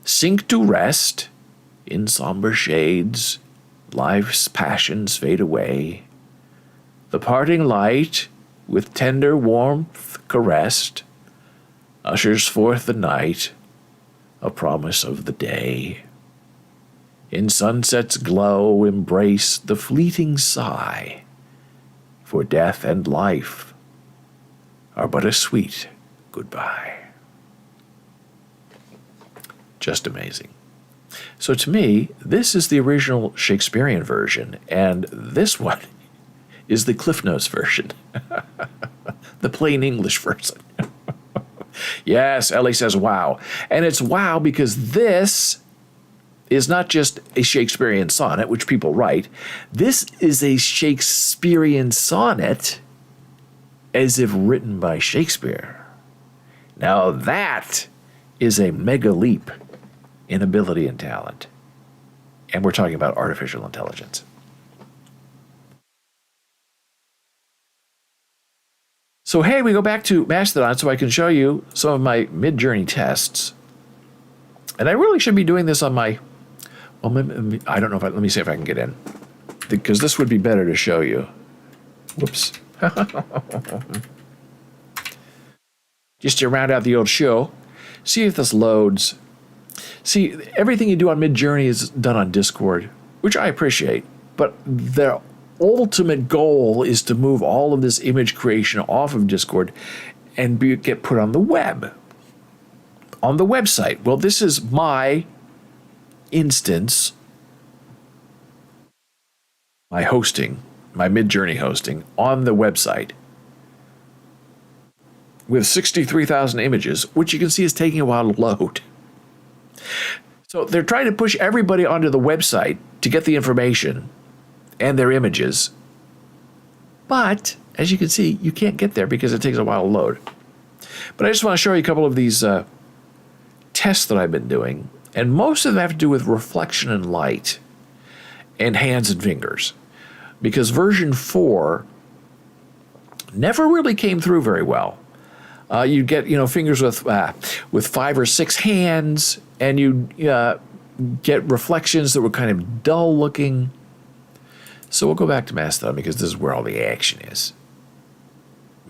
Speaker 1: sink to rest, in somber shades life's passions fade away, the parting light, with tender warmth caressed, ushers forth the night, a promise of the day. In sunset's glow embrace the fleeting sigh, for death and life are but a sweet goodbye. Just amazing. So to me, this is the original Shakespearean version, and this one is the Cliff Notes version, the plain English version. Yes, Ellie says wow. And it's wow because this is not just a Shakespearean sonnet, which people write. This is a Shakespearean sonnet as if written by Shakespeare. Now that is a mega leap in ability and talent. And we're talking about artificial intelligence. So hey, we go back to Mastodon so I can show you some of my Midjourney tests. And I really should be doing this on my, well, I don't know if let me see if I can get in. Because this would be better to show you. Whoops. Just to round out the old show, see if this loads. See, everything you do on Midjourney is done on Discord, which I appreciate, but their ultimate goal is to move all of this image creation off of Discord and get put on the web, on the website. Well, this is my instance, my hosting, my Midjourney hosting on the website with 63,000 images, which you can see is taking a while to load. So they're trying to push everybody onto the website to get the information and their images. But, as you can see, you can't get there because it takes a while to load. But I just want to show you a couple of these tests that I've been doing. And most of them have to do with reflection and light and hands and fingers. Because version 4 never really came through very well. You'd get, fingers with 5 or 6 hands, and you'd get reflections that were kind of dull looking. So we'll go back to Mastodon because this is where all the action is.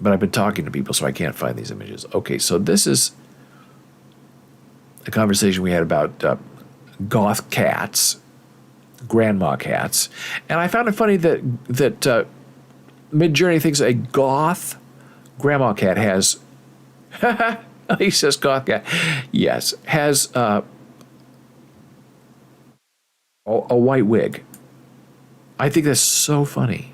Speaker 1: But I've been talking to people, so I can't find these images. Okay, so this is a conversation we had about goth cats, grandma cats. And I found it funny that Midjourney thinks a goth grandma cat has... he says goth cat. Yes, has a white wig. I think that's so funny.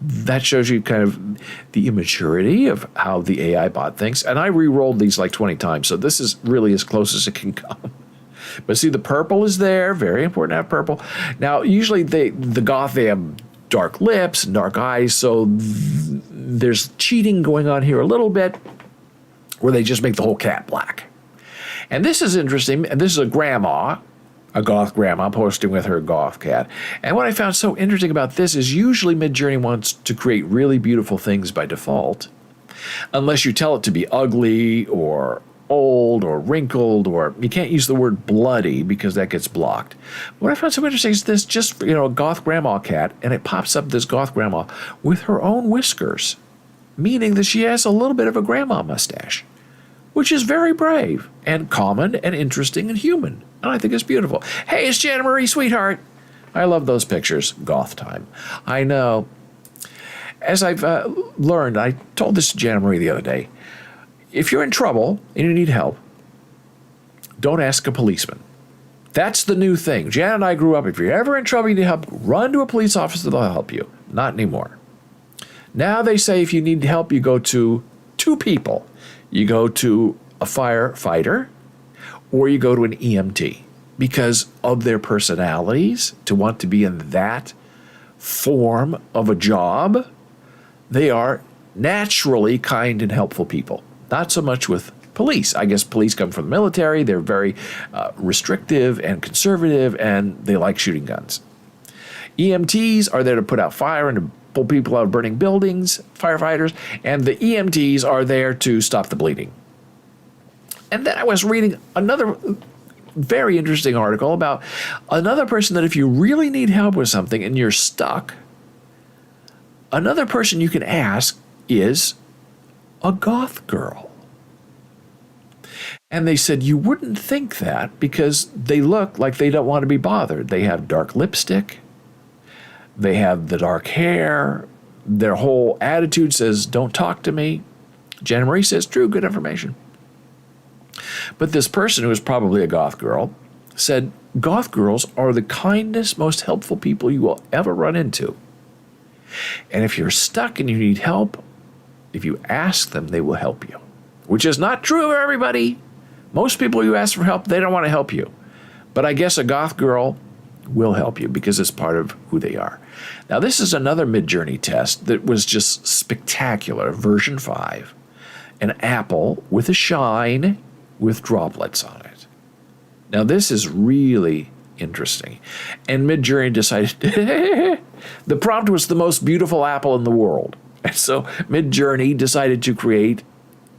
Speaker 1: That shows you kind of the immaturity of how the AI bot thinks. And I re-rolled these like 20 times, so this is really as close as it can come. But see, the purple is there. Very important to have purple. Now, usually the goth, they have dark lips and dark eyes, so there's cheating going on here a little bit, where they just make the whole cat black. And this is interesting. And this is a grandma, a goth grandma posting with her goth cat. And what I found so interesting about this is usually Midjourney wants to create really beautiful things by default, unless you tell it to be ugly or old or wrinkled, or you can't use the word bloody because that gets blocked. What I found so interesting is this just, a goth grandma cat, and it pops up this goth grandma with her own whiskers, meaning that she has a little bit of a grandma mustache, which is very brave and common and interesting and human. And I think it's beautiful. Hey, it's Jana Marie, sweetheart. I love those pictures. Goth time. I know. As I've learned, I told this to Jana Marie the other day, if you're in trouble and you need help, don't ask a policeman. That's the new thing. Jan and I grew up, if you're ever in trouble, you need help, run to a police officer, they'll help you. Not anymore. Now they say if you need help, you go to two people. You go to a firefighter or you go to an EMT, because of their personalities, to want to be in that form of a job. They are naturally kind and helpful people. Not so much with police. I guess police come from the military. They're very restrictive and conservative, and they like shooting guns. EMTs are there to put out fire and to pull people out of burning buildings, firefighters, and the EMTs are there to stop the bleeding. And then I was reading another very interesting article about another person that if you really need help with something and you're stuck, another person you can ask is a goth girl. And they said you wouldn't think that because they look like they don't want to be bothered. They have dark lipstick. They have the dark hair. Their whole attitude says, don't talk to me. Jana Marie says, true, good information. But this person, who is probably a goth girl, said, goth girls are the kindest, most helpful people you will ever run into. And if you're stuck and you need help, if you ask them, they will help you. Which is not true of everybody. Most people you ask for help, they don't want to help you. But I guess a goth girl will help you because it's part of who they are. Now, this is another Midjourney test that was just spectacular, version 5. An apple with a shine with droplets on it. Now, this is really interesting. And Midjourney decided, the prompt was the most beautiful apple in the world. And so Midjourney decided to create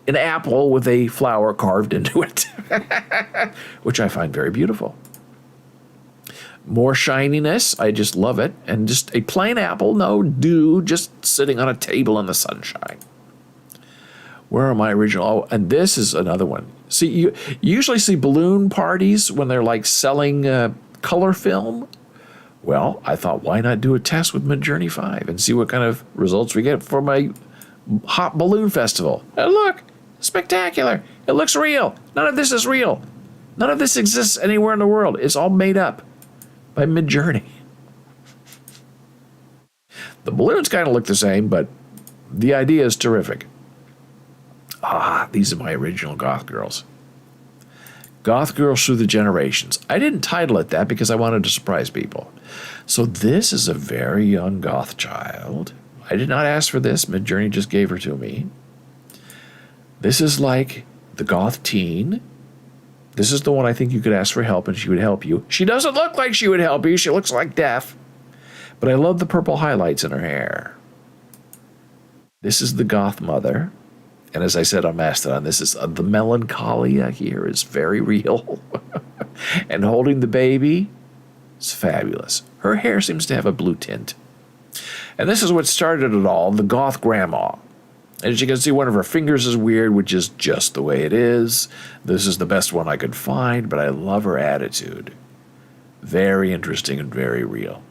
Speaker 1: an apple with a flower carved into it, which I find very beautiful. More shininess, I just love it. And just a plain apple, no dew, just sitting on a table in the sunshine. Where are my original? Oh, and this is another one. See, you usually see balloon parties when they're like selling color film. Well, I thought, why not do a test with Midjourney 5 and see what kind of results we get for my hot balloon festival. And look, spectacular. It looks real. None of this is real. None of this exists anywhere in the world. It's all made up by Midjourney. The balloons kind of look the same, but the idea is terrific. These are my original goth girls. Goth Girls Through the Generations. I didn't title it that because I wanted to surprise people. So this is a very young goth child. I did not ask for this. Midjourney just gave her to me. This is like the goth teen. This is the one I think you could ask for help and she would help you. She doesn't look like she would help you. She looks like death. But I love the purple highlights in her hair. This is the goth mother. And as I said on Mastodon, this is the melancholia here is very real. And holding the baby is fabulous. Her hair seems to have a blue tint. And this is what started it all, the goth grandma. As you can see, one of her fingers is weird, which is just the way it is. This is the best one I could find, but I love her attitude. Very interesting and very real.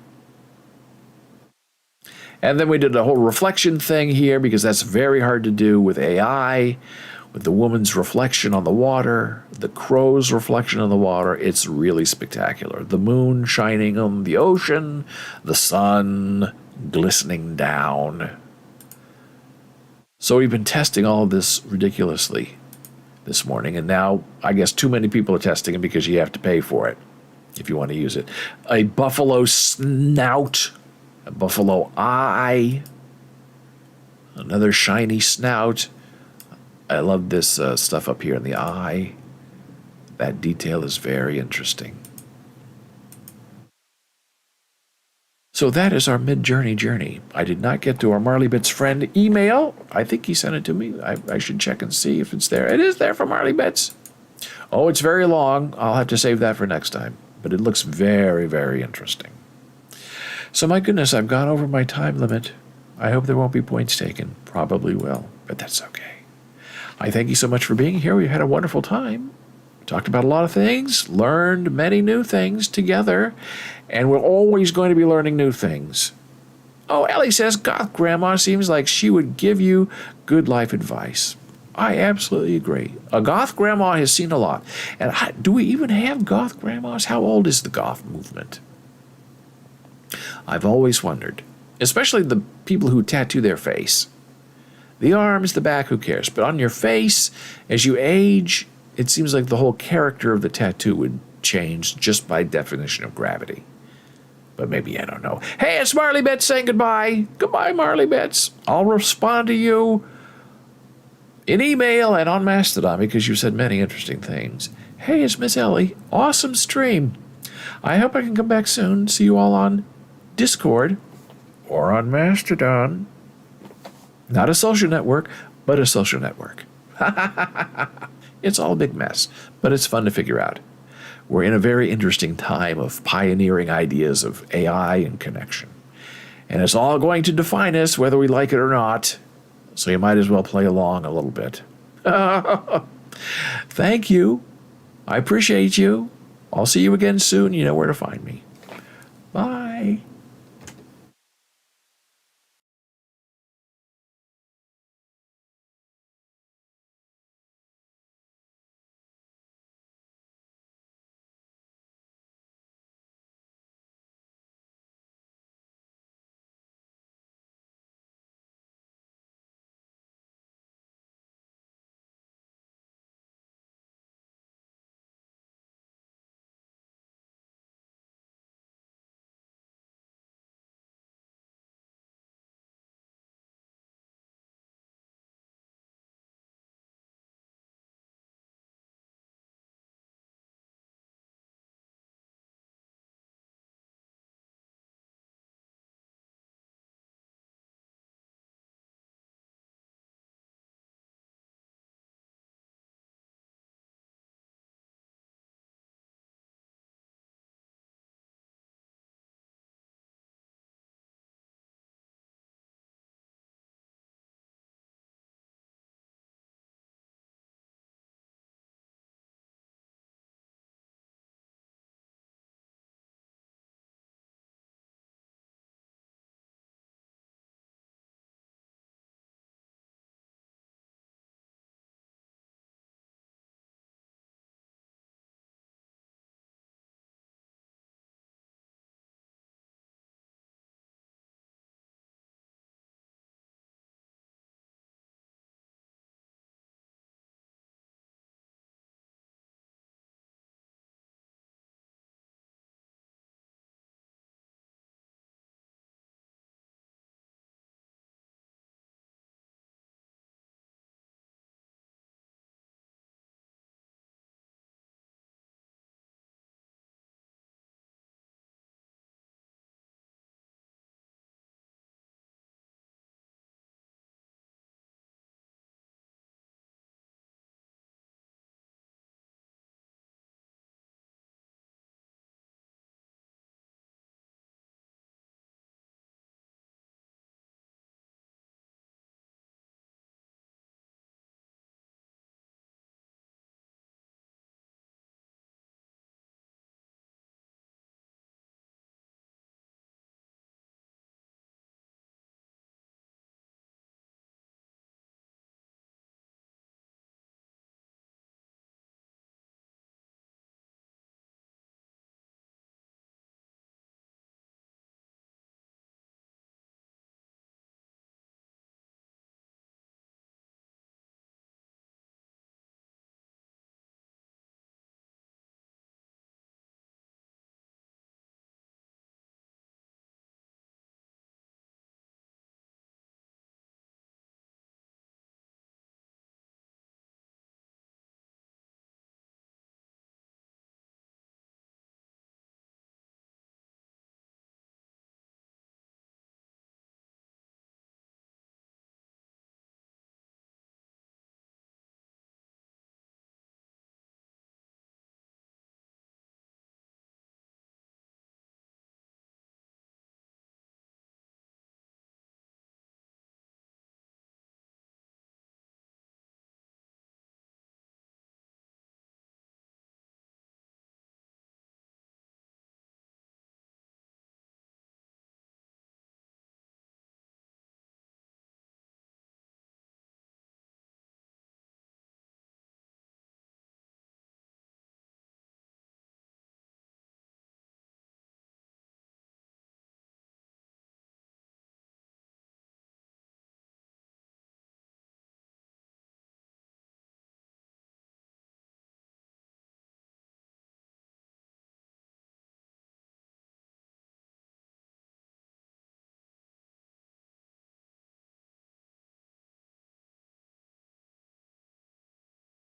Speaker 1: And then we did a whole reflection thing here because that's very hard to do with AI. with the woman's reflection on the water, the crow's reflection on the water. It's really spectacular. The moon shining on the ocean, the sun glistening down. So we've been testing all of this ridiculously this morning, and now I guess too many people are testing it because you have to pay for it if you want to use it. A buffalo snout, a buffalo eye, another shiny snout. I love this stuff up here in the eye. That detail is very interesting. So that is our Midjourney journey. I did not get to our Marley Bits friend email. I think he sent it to me. I should check and see if it's there. It is there for Marley Bits. Oh, it's very long. I'll have to save that for next time. But it looks very, very interesting. So my goodness, I've gone over my time limit. I hope there won't be points taken. Probably will, but that's okay. I thank you so much for being here. We had a wonderful time. Talked about a lot of things, learned many new things together, and we're always going to be learning new things. Oh, Ellie says Goth Grandma seems like she would give you good life advice. I absolutely agree. A Goth Grandma has seen a lot. And do we even have Goth Grandmas? How old is the Goth movement? I've always wondered, especially the people who tattoo their face. The arms, the back, who cares? But on your face, as you age, it seems like the whole character of the tattoo would change just by definition of gravity. But maybe I don't know. Hey, it's Marley Bits saying goodbye. Goodbye, Marley Bits. I'll respond to you in email and on Mastodon because you said many interesting things. Hey, it's Miss Ellie. Awesome stream. I hope I can come back soon. See you all on Discord or on Mastodon. Not a social network, but a social network. It's all a big mess, but it's fun to figure out. We're in a very interesting time of pioneering ideas of AI and connection. And it's all going to define us whether we like it or not. So you might as well play along a little bit. Thank you. I appreciate you. I'll see you again soon. You know where to find me. Bye.